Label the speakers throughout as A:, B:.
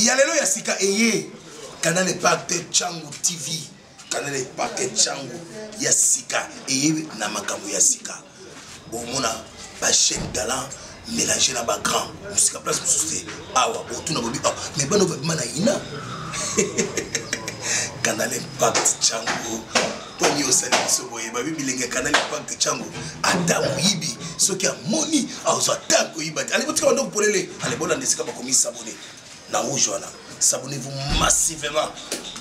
A: ya lelo ya sika eye Canal Impact Changu TV Canal Impact Changu ya sika eye na makambo ya sika omona ba chaîne talent mélanger na ba grand musika place mususte awa otuna bobi mais bano babima na ina Canal Impact Changu Poni osali bisoboye babi bilenge Canal Impact Changu adamu yibi soki amoni azo atango yiba allez botika ndo polele allez bona ndesika bakomi s'abonner na rouge wana s'abonnez-vous massivement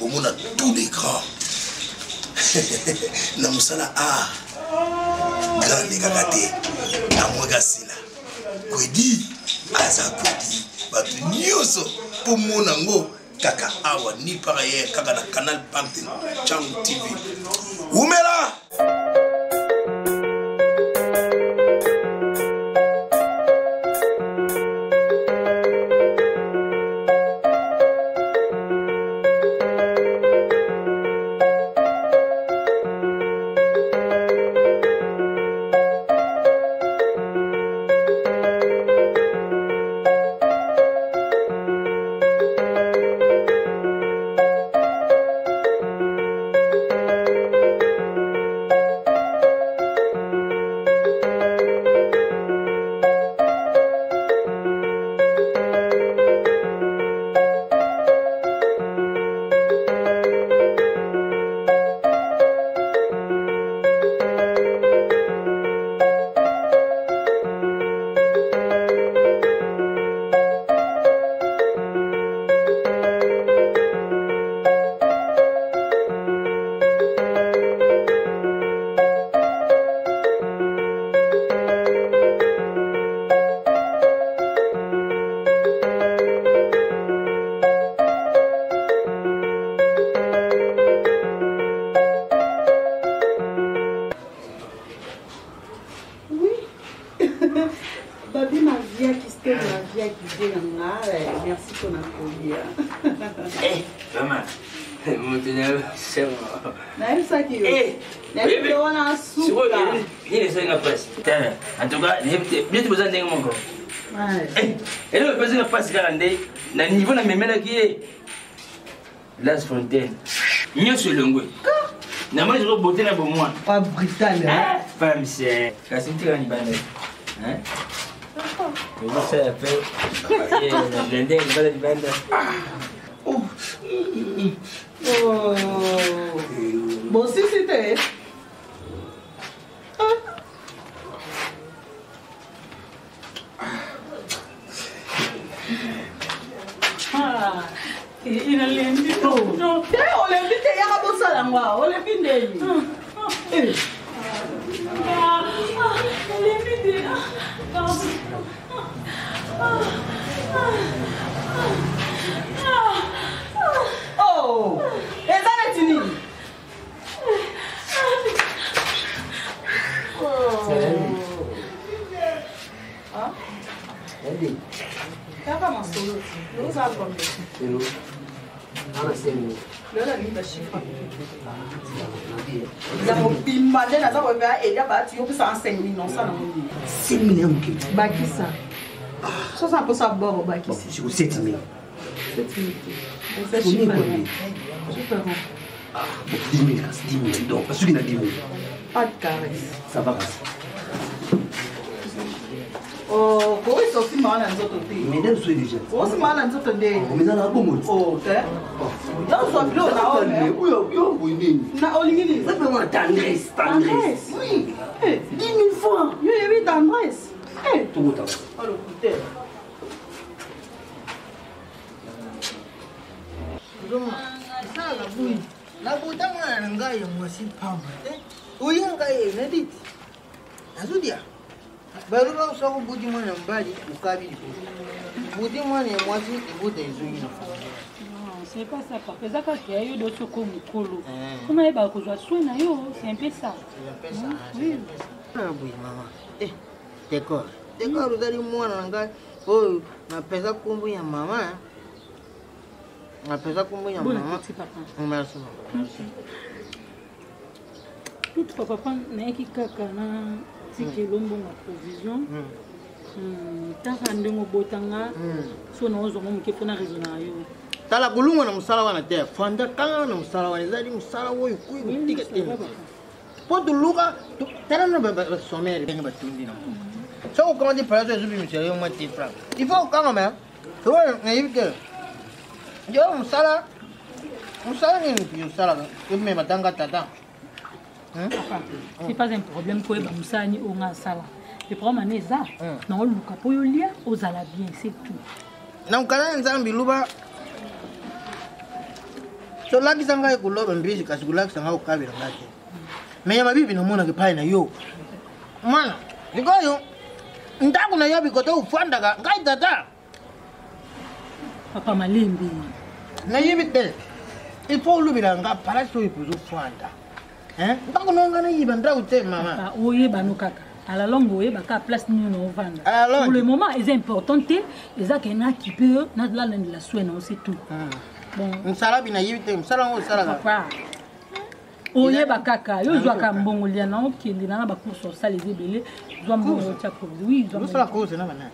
A: au monde tous les grands na musala grand les kakate na mwega sila kwedi aza kwedi batu nyoso pour monango kaka awa ni pareil kaka na Canal Impact Changu TV umela
B: Babi ma vie qui se la vie qui vient là, merci pour l'accueil.
C: Eh, maman, mon Dieu, c'est moi.
B: N'est-ce pas qui est? N'est-ce pas on a soupe là?
C: Il est sur la presse. En tout cas, bien tu besoin d'un mon corps. Eh, et là, besoin de passer garandé. Na niveau na memela qui est Las Fontaine. Mieux sur le ngwe. Na moi je vais botter na bon moi.
B: Pas brutal hein?
C: Femme c'est. La ceinture ni bande. Hein? Je vous sais après. L'indien il va la bande.
B: Oh. Bon si c'était.
D: Il a l'invité. Non.
B: On l'invite, il y a un bon salamwa. On l'invite.
D: L'invité.
B: Oh, et ça n'est fini. Oh, comment ils sont si mal dans notre pays?
E: Mesdames, soyez déjà.
B: Oh, si mal dans notre pays.
E: Mais dans la bombe.
B: Oh, t'es. Là, on soit bleu, là, on a olingini.
E: C'est vraiment tendresse, tendresse.
B: Oui.
E: 10 000 fois.
B: Oui, oui, tendresse.
E: Tout le temps.
B: Oh, le putain.
F: La puta mwana ngai mwasi pamba uya ngai nedit azudia barura usako budi mwana mbali ukabili budi mwana mwasi ibuda izuni
D: Non, c'est pas ça. Parce que quand il y a eu d'autres comme Kolo, on a eu beaucoup de soins, c'est un peu ça.
F: Oui. Oui, maman. D'accord. D'accord, vous allez mwana ngai oh na pesa kumbu ya mama. Apesar como minha mãe, merci.
D: Tout papa n'est qui caca na si que l'homme a provision. Taka ndingo botanga. So na ozo momu kefona raisonner yo.
F: Tala kulunga na musala wana te. Fanda kanga na musala wana zadi musala wo ku tiga te. Poto luka tala na ba sommer benga batundi na. So comment dire par exemple je suis moi ti franc. Il faut quand même. Tu vois na yibike. Yo musala ni musala me matanga tata.
D: C'est pas un problème pour eba musani o nga sala. Le problème est ça. Na luka po yo lia ozala bien, c'est tout.
F: Na ukala nzambi luba. So laki sanga ekuloba mbizi kasi kulaki sanga ukabira ngake. Menya mabibi namona ke pai na yo. Mana, ndikoyo ndaku na yobi kote ufanda ka ngai tata.
D: Papa Malembe.
F: Na yibite. Il faut lubira nga para so ipuzu fanda. Ndaku nonga na yiba nda ute mama.
D: Oye banu kaka. À la longue, oye baka place ni no vanda.
F: Alors
D: pour le moment, c'est important te, les akena qui peut na la la soin c'est tout. Bon,
F: msala bina yibite msala ngo sala.
D: Papa. Oye bakaka, yo zwa ka mbongo lia na okende na ba course ça les ebele, zwa mbongo tia provision. Oui, zwa.
F: Msala cause na bana.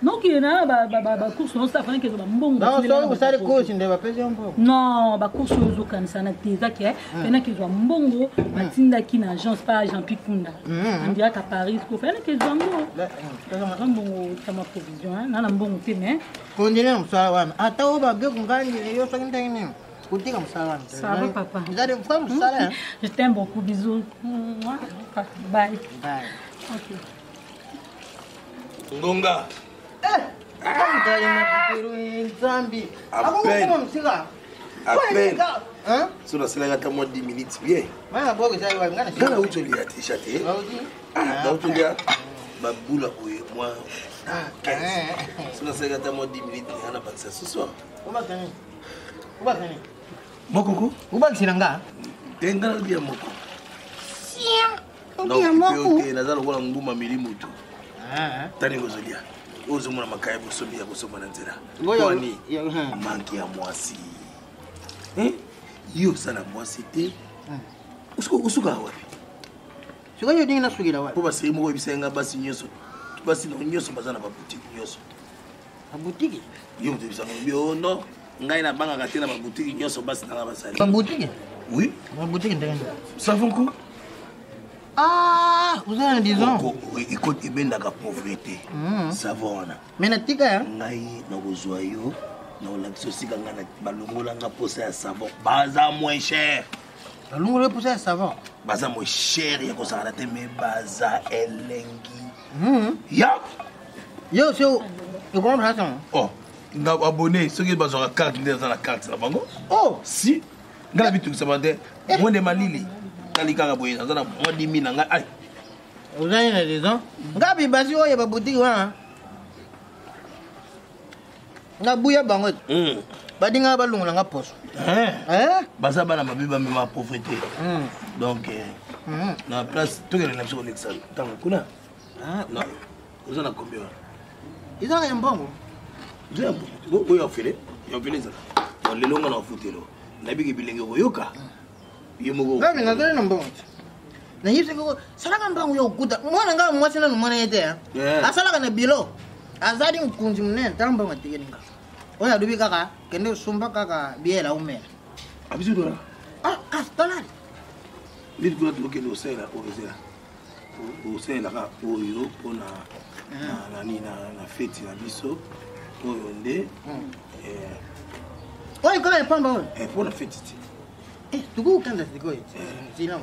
D: Non qui na ba course on ça fana ke zo ba mbongo.
F: Non, so usali cause nde ba pese mbongo.
D: Non, ba course zo kanisa na teza ke, fena ke zwa mbongo, batinda ki na agence pas Jean Picunda. On dirait qu'à Paris, ko fena ke zwa mbongo. Là, mbongo tia ma provision, na mbongo te mais.
F: Kondile msala wana. Ata oba ge kungangi yo sokinta ngini. Kutika msala wana.
D: Ça va papa.
F: Zade kwa msala.
D: Je t'aime beaucoup, bisous. Bye.
F: Bye.
D: OK.
A: Ngonga.
F: Zambi.
A: À peine. So na sala ngata mo 10 minutes bien.
F: Mana bogo sai wa ngana.
A: Ngana utolia t-shirt eh. Ah, utolia babula oye moi. So na sala ngata mo 10 minutes ngana bakisa ce soir.
F: Ubakani.
A: Mokoko?
F: Ubakisina nga?
A: Tengala bia moko.
F: Sia.
A: Ndia moko. Okay, nazalo kola nguma milimo tu. Tani gozolia. Ozo mona makaya bosobi ya bosoma na nzela. Kwani manki ya mwasi. Yo sana mwasi te. Usuka wapi?
F: Siko yo dinga nasukira wapi?
A: Po basi mo bisenga basi nyoso. Basi no nyoso bazana ba boutique nyoso.
F: Ba boutique?
A: Yo te bisanga biondo. Ngai na banga katena ba boutique nyoso basi na basali.
F: Ba boutique?
A: Oui.
F: Ba boutique ndenge.
A: Savon ko?
F: Ah, vous avez disons.
A: Oui, écoute, il y a la pauvreté. Savon.
F: Mais na tika
A: ngai na kozwa yo na olakisa osika nga na balongolanga posa ya savon baza moins cher.
F: Balongolo posa ya savon
A: Baza moins cher ya kozala te mais baza elengi. Ya.
F: Yo so you comprends ça?
A: Oh, nga abonné soki bazwa carte ndeza na carte na bango.
F: Oh,
A: si ngala bitu sabande moins de malili. Kalika boye nazana moins 10 000 nga ai.
F: Vous avez raison. Ngabi basi oye ba boutique wana. Na buya bango. Badinga balungula nga poso.
A: Baza bana mabiba ma pauvreté. Donc na place tout que l'option l'exal. Tant kuna. Non. Vous en a combien?
F: Ils ont un bon.
A: J'ai un bon. Vous avez fait ça. On les longs on a foutu là. Na bigi bilenge koyoka. Yemogo.
F: Ngabi na zana mbongo. Na yise ko salaka mbangu yo kuta. Mwana nga mwasi na mwana yete ya. Asalaka na bilo. Azadi mkunzi mnene tamba matike ninga. Oya dubi kaka kende usumba kaka biela umela.
A: Abizu dora.
F: Ah, kastalari.
A: Lidi kuna tulokele osela orezela. Osela ka oyo pona na fête na biso. Oyo nde
F: Oya kaka pamba oyo.
A: Pona fête ti.
F: Tuku kanda sikoyi. Sina.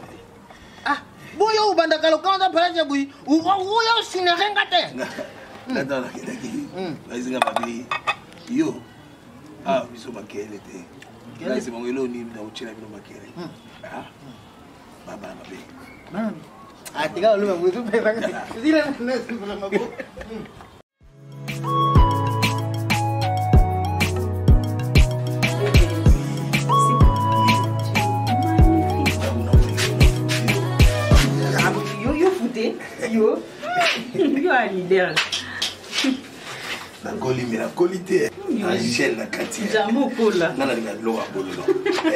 F: Ah, boyo ubanda kalo kanda palaje bui. Uyo sinarenga te.
A: Nada la kidaki. Bazinga mabi. Yo. Ah, biso makele te. Kela se mongelo ni na uchina bino makele. Ah. Baba mabe.
F: Mami. Atika lu mabu tu pesa. Sila na sila mabu.
B: Yo fouté. Yo. Yo a leader.
A: La qualité. Angèle na kati.
B: Jambo kola.
A: Nana linga biloko ya bololo.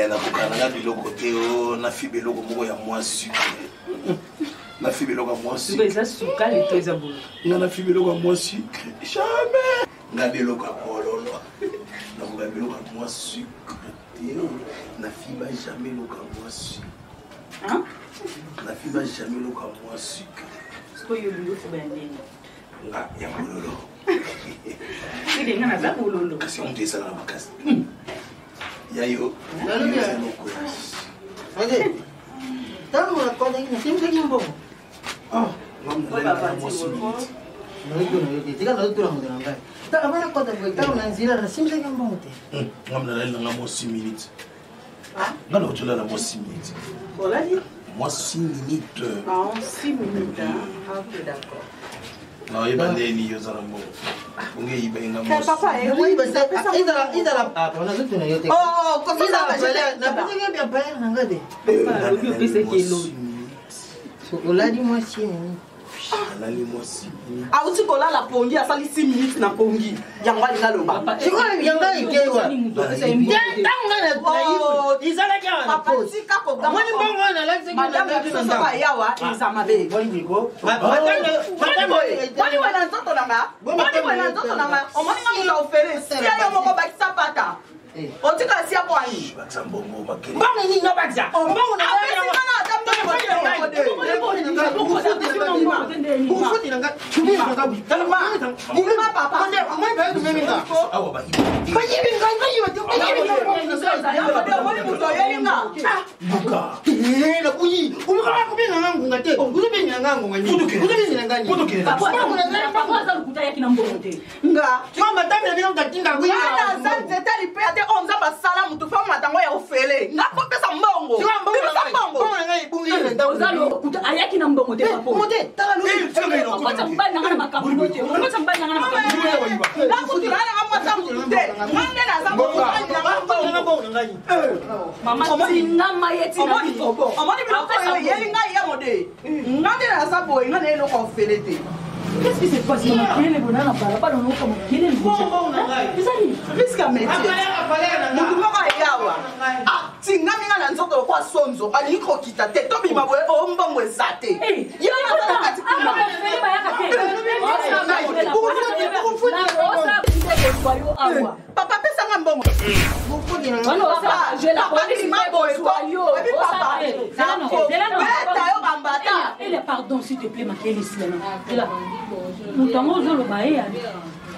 A: Na kokana na biloko te o na fi biloko moko ya mwa sucre. na fi biloko moi
C: sucre eza suka leto eza bolo
A: nga na fi biloko moi sucre jamais nga biloko bololo na nga biloko moi sucre na fi ba jamais biloko moi sucre
C: hein
A: na fi ba jamais biloko moi sucre
C: ko yo bingo fo ba ndeni
A: nga ya bololo
C: ile nga na za bololo
A: kasi on dit ça na makasi yayo
F: okay tamu na kona ina simple kimbo
A: ah ngam na la moi sucre
F: tika na tura mo ngai ta abana kota ko ta na nzira na simple kimbo te
A: ngam na la nga moi 6 minutes ah nga no tula la moi 6 minutes
C: voilà dit
A: moi 6 minutes
C: ah 6 minutes ah ok d'accord
A: non iba ndeni yo zara mo unge iba inga mo
C: papa
F: oui basta ida ah ona zutu na yote oh ko ida na pesa bien pa na ngade
C: papa yo pesa kilo
F: so oladi moi 6 minutes
A: alali mo 6 minutes
B: auti kolala pongi asali 6 minutes na pongi yango alinga loba
F: siko yanga ikewa tanga na izala kya
B: papa tika ko
F: moni bongo na lakse
B: madame biso ba yawa isa mabe
F: boni ko
B: boni wana nzoto nanga boni wana nzoto nanga omoni nga ofere sia yo moko bakisa pata otika sia kwani
A: bakisa mbongo bakeni
F: bongo ni no bakisa bongo na
D: ayaki na mbongo te papo mote tala lo ko tsambana ngana makambo mote ko tsambana ngana makambo mote
B: la ko tirana ngama tambu te ngane na zambo
D: mama tinama yeti na
B: bibo omoni biloko yo yeli ngai ya mode ngane na zambo ngane no ko felete.
D: Qu'est-ce qui s'est passé? Quel est bonheur là pas dans nos comme quel est le bon les amis
B: risque métier mutu moko yawa ah tingami nga na nzoto kwa sonzo ali ko kita te to bima boye o mbongo ezate yo na kati kuna papa pesa nga mbongo
D: pardon s'il te plaît ma quelle islam mutango zolo bae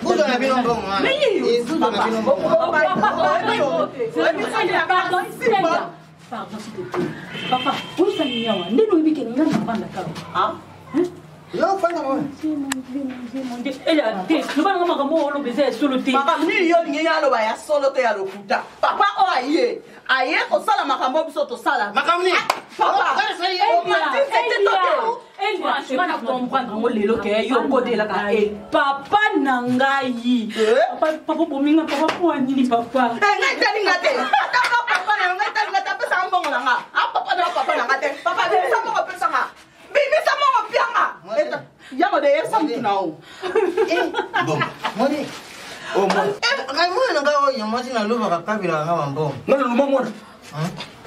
F: budo na bino mbongo mais budo na bino mbongo
D: pardon s'il te plaît papa où ça n'y a wa ndino ibike ngana panda ka ah
F: yo fanya mo
D: lobana makambo lo beze solo te
B: papa ni yo lingi ya lo ba ya solo te ya lokuta papa o aye ko sala makambo biso to sala
F: makamni
B: papa
D: papa nangai papa bominga papa poanini papa
B: ngai talinga te papa na ngai talinga te pesa mbongo nanga papa na papa nanga te papa pesa mbongo pesa nga bibi sa mbongo pianga yango de yesa mtu nao
A: bon
F: moni
A: oh moi
F: ngai mo na ngawo yo mati na luba ka kabila nga mambo
A: ngana luma mwana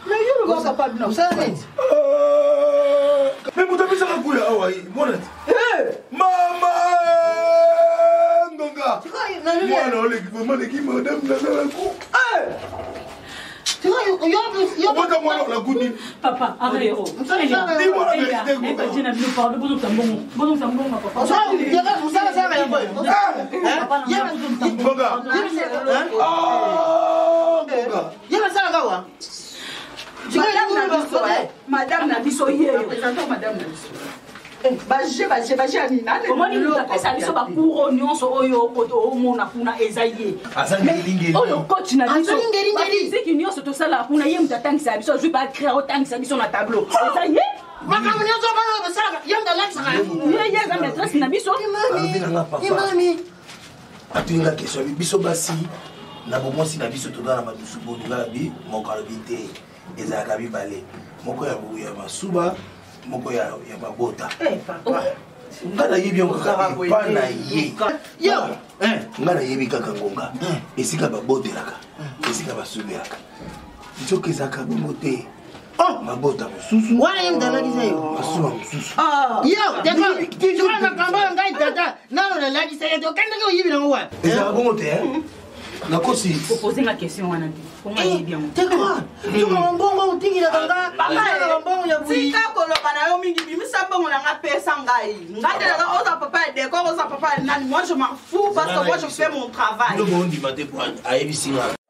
B: na yo lo ka pabina
F: usani
A: mais muta bisa kakuya awai mwana mama ngonga mwana ole mama le kimo madame na ku
F: yo
A: bota mwana la kuni
D: papa arrête oh
B: madame na biso yeyo madame na biso baje anina
D: omoni mutapesa biso bakuro nyonso oyo omona kuna eza ye oyo coach na biso basiki nyonso tosala kuna ye mutu atangisa biso azwi bacrea otangisa biso na tableau eza ye
F: makambo nyonso bana basalaka yanga lakisaka
D: ye eza maîtresse na biso
F: imami
A: atuinga question biso basi na bomwasi na biso toza na badusu bolinga bi moko alobi te ezalaka mibale moko ya masuba moko ya mabota nga nayebi yango kaka epa na ye nga nayebi kaka ngonga esika babotelaka esika basubelaka nzoka ezalaka bongo te mabota mosusu
F: wana ye mtalakisa yo
A: masuwa mosusu
F: yo d'accord sikoyo makambo oyo ngai tata nano nalakisa ye okendeki oyibila ngo wana
A: ezala bongo te nakosi
D: posenga question wana te ponga yebi yango
F: d'accord soka mbongo otingilaka nga mbongo ya bui
B: tika koloba na yo mingi bimisa mbongo na nga pesa ngai ngatelaka oza papa ya décor oza papa ya nani moi je m'en fous parce que moi je fais mon travail
A: ndobondima te po ayebisinga